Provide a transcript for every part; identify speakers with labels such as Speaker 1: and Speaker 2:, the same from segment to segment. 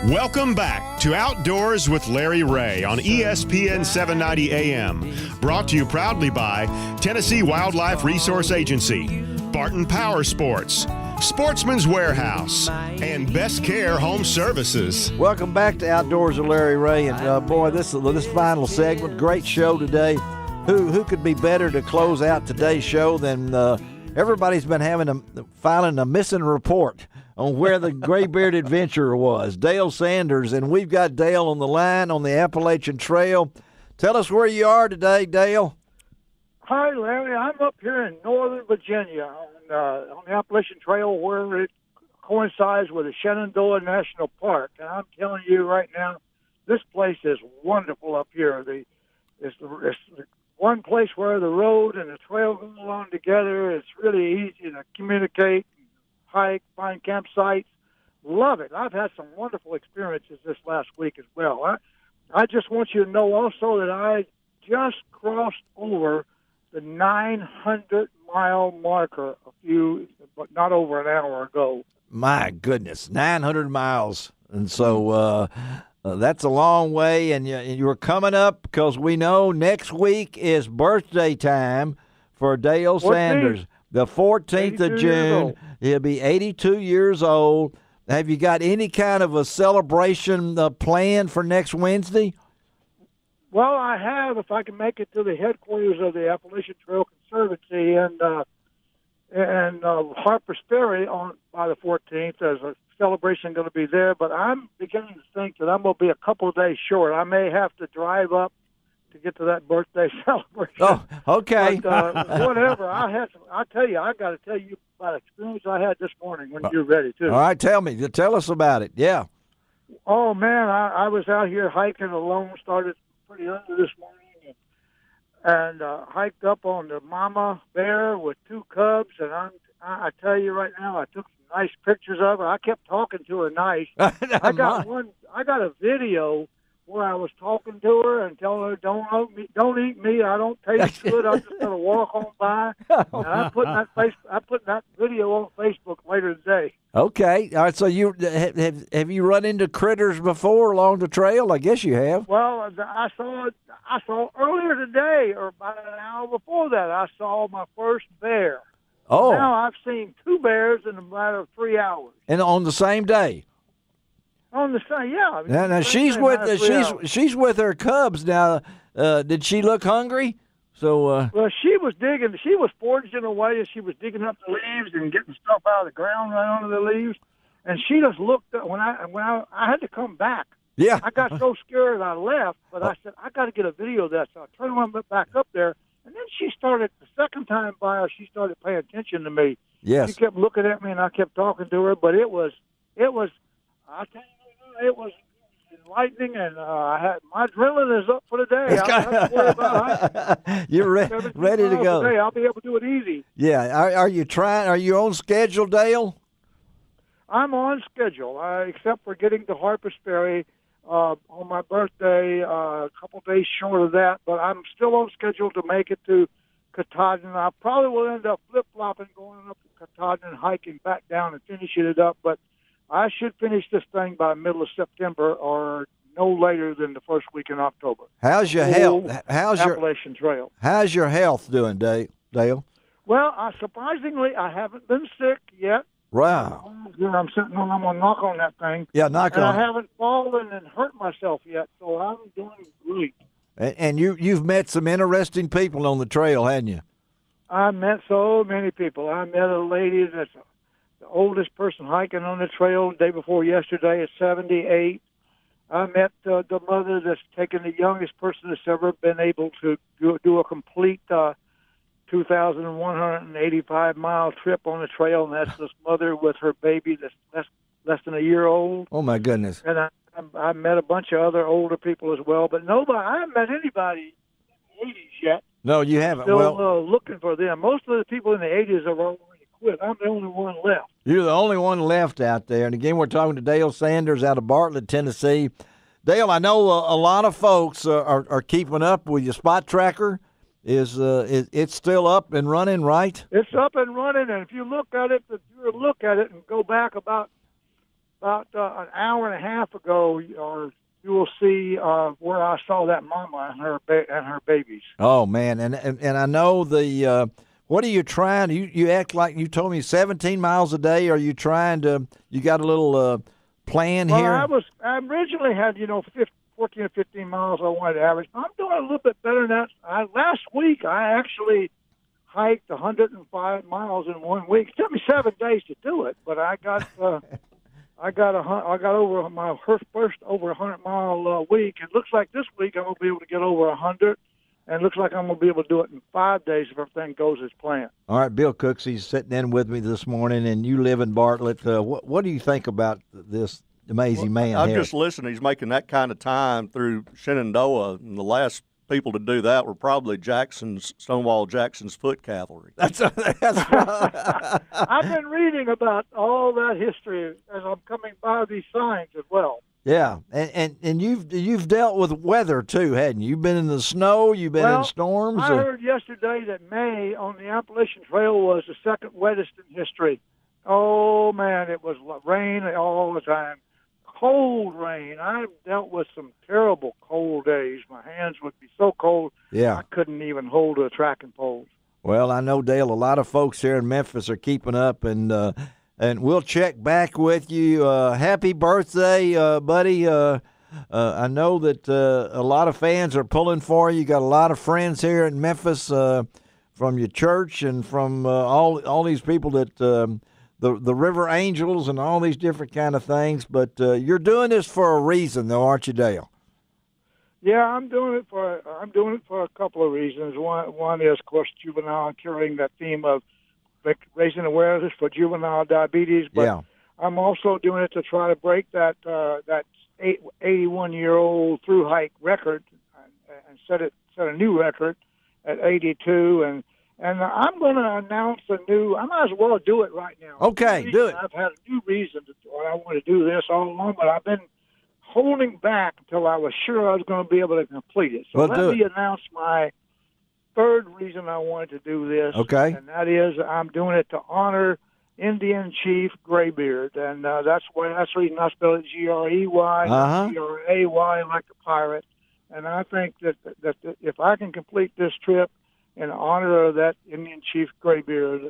Speaker 1: Welcome back to Outdoors with Larry Ray on ESPN 790 AM. Brought to you proudly by Tennessee Wildlife Resource Agency, Barton Power Sports, Sportsman's Warehouse, and Best Care Home Services.
Speaker 2: Welcome back to Outdoors with Larry Ray. And boy, this final segment, great show today. Who could be better to close out today's show than everybody's been filing a missing report on where the gray-bearded adventurer was, Dale Sanders. And we've got Dale on the line on the Appalachian Trail. Tell us where you are today, Dale.
Speaker 3: Hi, Larry. I'm up here in Northern Virginia on the Appalachian Trail where it coincides with the Shenandoah National Park. And I'm telling you right now, this place is wonderful up here. It's the one place where the road and the trail go along together. It's really easy to communicate, hike, find campsites. Love it. I've had some wonderful experiences this last week as well. I just want you to know also that I just crossed over the 900-mile marker but not over an hour ago.
Speaker 2: My goodness, 900 miles. And so that's a long way, and you're coming up because we know next week is birthday time for Dale Sanders. The 14th of June. He'll be 82 years old. Have you got any kind of a celebration planned for next Wednesday?
Speaker 3: Well, I have, if I can make it to the headquarters of the Appalachian Trail Conservancy and Harper's Ferry by the 14th. There's a celebration going to be there, but I'm beginning to think that I'm going to be a couple of days short. I may have to drive up to get to that birthday celebration.
Speaker 2: Oh, okay.
Speaker 3: But, whatever. I tell you, I got to tell you about an experience I had this morning when you're ready, too.
Speaker 2: All right, tell us about it. Yeah.
Speaker 3: Oh, man, I was out here hiking alone, started pretty early this morning, and hiked up on the mama bear with two cubs, and I tell you right now, I took some nice pictures of her. I kept talking to her nice. I got a video where I was talking to her and telling her, don't eat me, I don't taste good, I'm just going to walk on by. And I put that video on Facebook later today.
Speaker 2: Okay. All right, so you have you run into critters before along the trail? I guess you have.
Speaker 3: Well, I saw earlier today, or about an hour before that, I saw my first bear.
Speaker 2: Oh.
Speaker 3: Now I've seen two bears in a matter of 3 hours.
Speaker 2: And on the same day?
Speaker 3: On the same, yeah.
Speaker 2: Now she's with her cubs now. Did she look hungry? So
Speaker 3: well, she was foraging away as she was digging up the leaves and getting stuff out of the ground right under the leaves, and she just looked up when I had to come back.
Speaker 2: Yeah.
Speaker 3: I got so scared I left, but I said I got to get a video of that. So I turned back up there, and then she started the second time by. She started paying attention to me.
Speaker 2: Yes.
Speaker 3: She kept looking at me, and I kept talking to her. But it was. I tell you, it was enlightening, and my adrenaline is up for the day. I don't have to worry about
Speaker 2: You're ready to go.
Speaker 3: Today. I'll be able to do it easy.
Speaker 2: Yeah. Are you trying? Are you on schedule, Dale?
Speaker 3: I'm on schedule, except for getting to Harper's Ferry on my birthday, a couple days short of that. But I'm still on schedule to make it to Katahdin. I probably will end up flip-flopping, going up to Katahdin and hiking back down and finishing it up. But I should finish this thing by middle of September or no later than the first week in October.
Speaker 2: How's your health?
Speaker 3: Appalachian Trail.
Speaker 2: How's your health doing, Dale?
Speaker 3: Well, surprisingly, I haven't been sick yet.
Speaker 2: Wow.
Speaker 3: I'm sitting on. I'm gonna knock on that thing.
Speaker 2: Yeah, knock on.
Speaker 3: I haven't fallen and hurt myself yet, so I'm doing great.
Speaker 2: And you've met some interesting people on the trail, hadn't you?
Speaker 3: I met so many people. I met a lady that's the oldest person hiking on the trail the day before yesterday at 78. I met the mother that's taken the youngest person that's ever been able to do a complete 2,185-mile trip on the trail, and that's this mother with her baby that's less than a year old.
Speaker 2: Oh, my goodness.
Speaker 3: And I met a bunch of other older people as well, but I haven't met anybody in the 80s yet.
Speaker 2: No, you haven't.
Speaker 3: Still looking for them. Most of the people in the 80s have already quit. I'm the only one left.
Speaker 2: You're the only one left out there. And again, we're talking to Dale Sanders out of Bartlett, Tennessee. Dale, I know a lot of folks are keeping up with your spot tracker. It's still up and running, right?
Speaker 3: It's up and running, and if you look at it and go back about about an hour and a half ago, or you will see where I saw that mama and her babies.
Speaker 2: Oh man, and I know the. What are you trying? You act like you told me 17 miles a day. Are you trying to? You got a little plan
Speaker 3: Well,
Speaker 2: here?
Speaker 3: I originally had 14 or 15 miles I wanted to average. I'm doing a little bit better than that. Last week I actually hiked 105 miles in 1 week. It took me 7 days to do it, but I got over my first over 100-mile week. It looks like this week I'm gonna be able to get over 100. And it looks like I'm going to be able to do it in 5 days if everything goes as planned.
Speaker 2: All right, Bill Cooks, he's sitting in with me this morning, and you live in Bartlett. What do you think about this amazing man
Speaker 4: I've
Speaker 2: here?
Speaker 4: just listened. He's making that kind of time through Shenandoah, and the last people to do that were probably Stonewall Jackson's foot cavalry.
Speaker 2: That's right.
Speaker 3: I've been reading about all that history as I'm coming by these signs as well.
Speaker 2: Yeah, and you've dealt with weather too, hadn't you? You've been in the snow. You've been in storms.
Speaker 3: I heard yesterday that May on the Appalachian Trail was the second wettest in history. Oh man, it was rain all the time, cold rain. I've dealt with some terrible cold days. My hands would be so cold.
Speaker 2: Yeah,
Speaker 3: I couldn't even hold a tracking pole. Well,
Speaker 2: I know, Dale. A lot of folks here in Memphis are keeping up, and we'll check back with you. Happy birthday, buddy. I know that a lot of fans are pulling for you. You got a lot of friends here in Memphis from your church and from all these people that the River Angels and all these different kind of things. But you're doing this for a reason, though, aren't you, Dale?
Speaker 3: Yeah, I'm doing it for a couple of reasons. One is, of course, juvenile, carrying that theme of raising awareness for juvenile diabetes, but
Speaker 2: yeah.
Speaker 3: I'm also doing it to try to break that 81-year-old through hike record and set a new record at 82. And I'm going to announce a new. I might as well do it right now.
Speaker 2: Okay, do it.
Speaker 3: I've had a new reason why I want to do this all along, but I've been holding back until I was sure I was going to be able to complete it. So let me announce my third reason I wanted to do this.
Speaker 2: Okay.
Speaker 3: And that is I'm doing it to honor Indian Chief Graybeard. And that's the reason I spell it Grey, Gray, like a pirate. And I think that if I can complete this trip in honor of that Indian Chief Graybeard,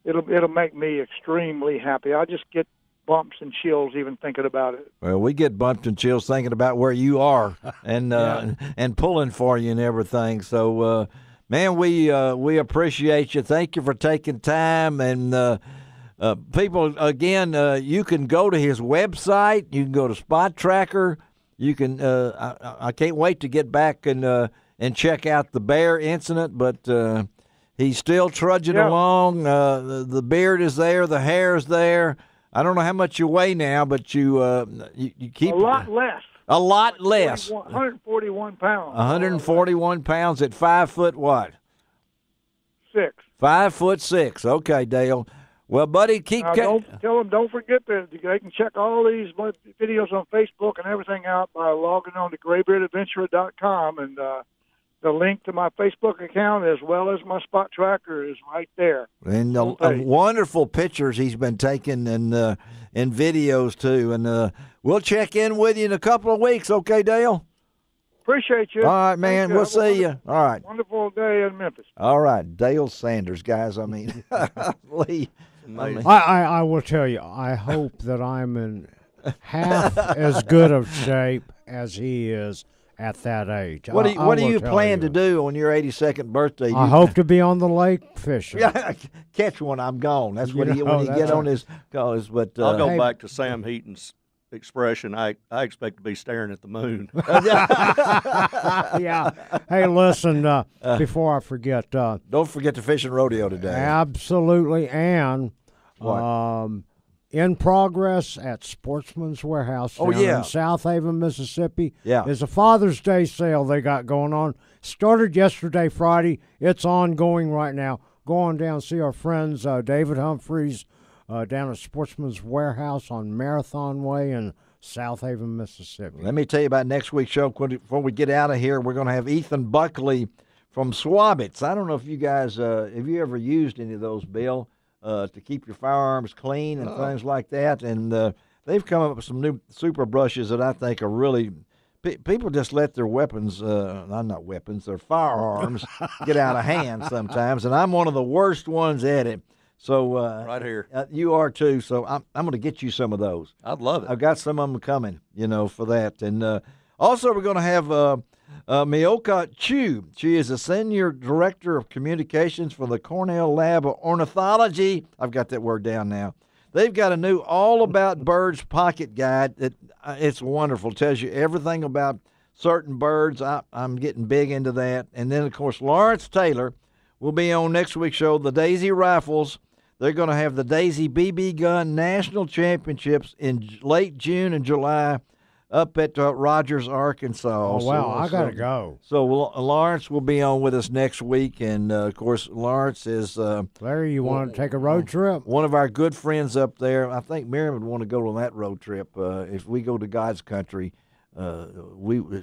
Speaker 3: it'll make me extremely happy. I just get bumps and chills even thinking about it.
Speaker 2: Well, we get bumps and chills thinking about where you are and and pulling for you and everything. So, man, we appreciate you. Thank you for taking time. And people, again, you can go to his website. You can go to Spot Tracker. You can. I can't wait to get back and check out the bear incident, but he's still trudging along. The beard is there. The hair is there. I don't know how much you weigh now, but you keep
Speaker 3: a lot less.
Speaker 2: A lot less.
Speaker 3: 141 pounds.
Speaker 2: 141 pounds at 5 foot what?
Speaker 3: 6.
Speaker 2: 5'6". Okay, Dale. Well, buddy,
Speaker 3: tell them don't forget that they can check all these videos on Facebook and everything out by logging on to graybeardadventure.com, and the link to my Facebook account as well as my Spot Tracker is right there.
Speaker 2: And wonderful pictures he's been taking and videos too. And we'll check in with you in a couple of weeks. Okay, Dale?
Speaker 3: Appreciate you.
Speaker 2: All right, man. We'll see you. All right.
Speaker 3: Wonderful day in Memphis.
Speaker 2: All right. Dale Sanders, guys. I mean, Lee.
Speaker 5: I will tell you, I hope that I'm in half as good of shape as he is at that age.
Speaker 2: What do you plan to do on your 82nd birthday?
Speaker 5: I hope to be on the lake fishing.
Speaker 2: Yeah, catch one. I'm gone. That's when he get on his calls. But
Speaker 4: I'll go back to Sam Heaton's expression. I expect to be staring at the moon.
Speaker 5: Yeah. Hey, listen. Before I forget,
Speaker 2: don't forget the fishing rodeo today.
Speaker 5: Absolutely, and
Speaker 2: what?
Speaker 5: In progress at Sportsman's Warehouse in South Haven, Mississippi, is a Father's Day sale they got going on. Started yesterday, Friday. It's ongoing right now. Go on down and see our friends David Humphreys down at Sportsman's Warehouse on Marathon Way in South Haven, Mississippi.
Speaker 2: Let me tell you about next week's show. Before we get out of here, we're going to have Ethan Buckley from Swabits. I don't know if you guys, have you ever used any of those, Bill? to keep your firearms clean and things like that. And they've come up with some new super brushes that I think are really people just let their weapons, not weapons, their firearms get out of hand sometimes. And I'm one of the worst ones at it. So
Speaker 4: right here,
Speaker 2: you are too. So I'm going to get you some of those.
Speaker 4: I'd love it.
Speaker 2: I've got some of them coming, for that. And also we're going to have Mioka Chu. She is a senior director of communications for the Cornell Lab of Ornithology. I've got that word down now. They've got a new All About Birds pocket guide. It's wonderful. It tells you everything about certain birds. I'm getting big into that. And then, of course, Lawrence Taylor will be on next week's show, the Daisy Rifles. They're going to have the Daisy BB Gun National Championships in late June and July up at Rogers, Arkansas.
Speaker 5: Oh, wow, I got to go.
Speaker 2: So Lawrence will be on with us next week. And, of course, Lawrence is
Speaker 5: Larry, you want to take a road trip?
Speaker 2: One of our good friends up there. I think Miriam would want to go on that road trip. If we go to God's country,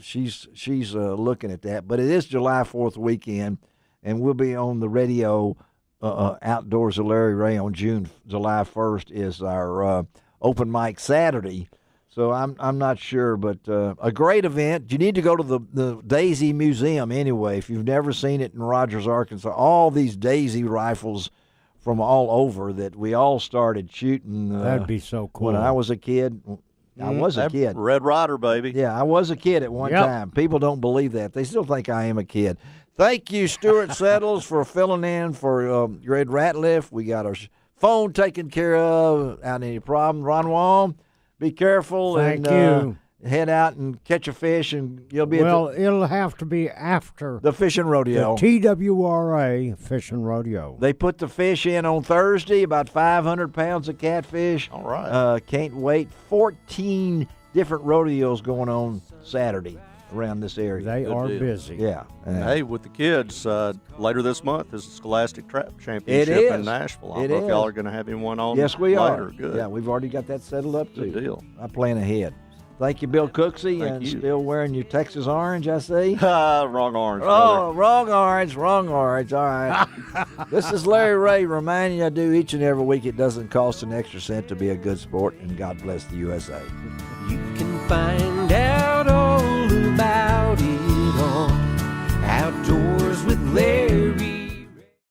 Speaker 2: she's looking at that. But it is July 4th weekend, and we'll be on the radio Outdoors of Larry Ray on July 1st is our open mic Saturday. So I'm not sure, but a great event. You need to go to the Daisy Museum anyway. If you've never seen it in Rogers, Arkansas, all these Daisy rifles from all over that we all started shooting.
Speaker 5: That'd be so cool.
Speaker 2: When I was a kid. I was a kid.
Speaker 4: Red Ryder, baby.
Speaker 2: Yeah, I was a kid at one time. People don't believe that. They still think I am a kid. Thank you, Stuart Settles, for filling in for Red Ratliff. We got our phone taken care of. Without any problem. Ron Wong, be careful.
Speaker 5: Thank you.
Speaker 2: Head out and catch a fish, and you'll be
Speaker 5: it'll have to be after
Speaker 2: the fishing rodeo.
Speaker 5: The TWRA fishing rodeo.
Speaker 2: They put the fish in on Thursday, about 500 pounds of catfish.
Speaker 4: All right.
Speaker 2: Can't wait. 14 different rodeos going on Saturday around this area.
Speaker 5: They are busy.
Speaker 2: Yeah.
Speaker 4: Hey, with the kids, later this month is the Scholastic Trap Championship in Nashville. I don't know if y'all are going to have anyone on.
Speaker 2: Yes, we
Speaker 4: later.
Speaker 2: are.
Speaker 4: Good.
Speaker 2: Yeah, we've already got that settled up, too.
Speaker 4: Good deal.
Speaker 2: I plan ahead. Thank you, Bill Cooksey.
Speaker 4: Thank you.
Speaker 2: Still wearing your Texas orange, I see.
Speaker 4: Wrong orange.
Speaker 2: Oh, wrong orange. All right. This is Larry Ray reminding you I do each and every week. It doesn't cost an extra cent to be a good sport, and God bless the USA.
Speaker 6: You can find out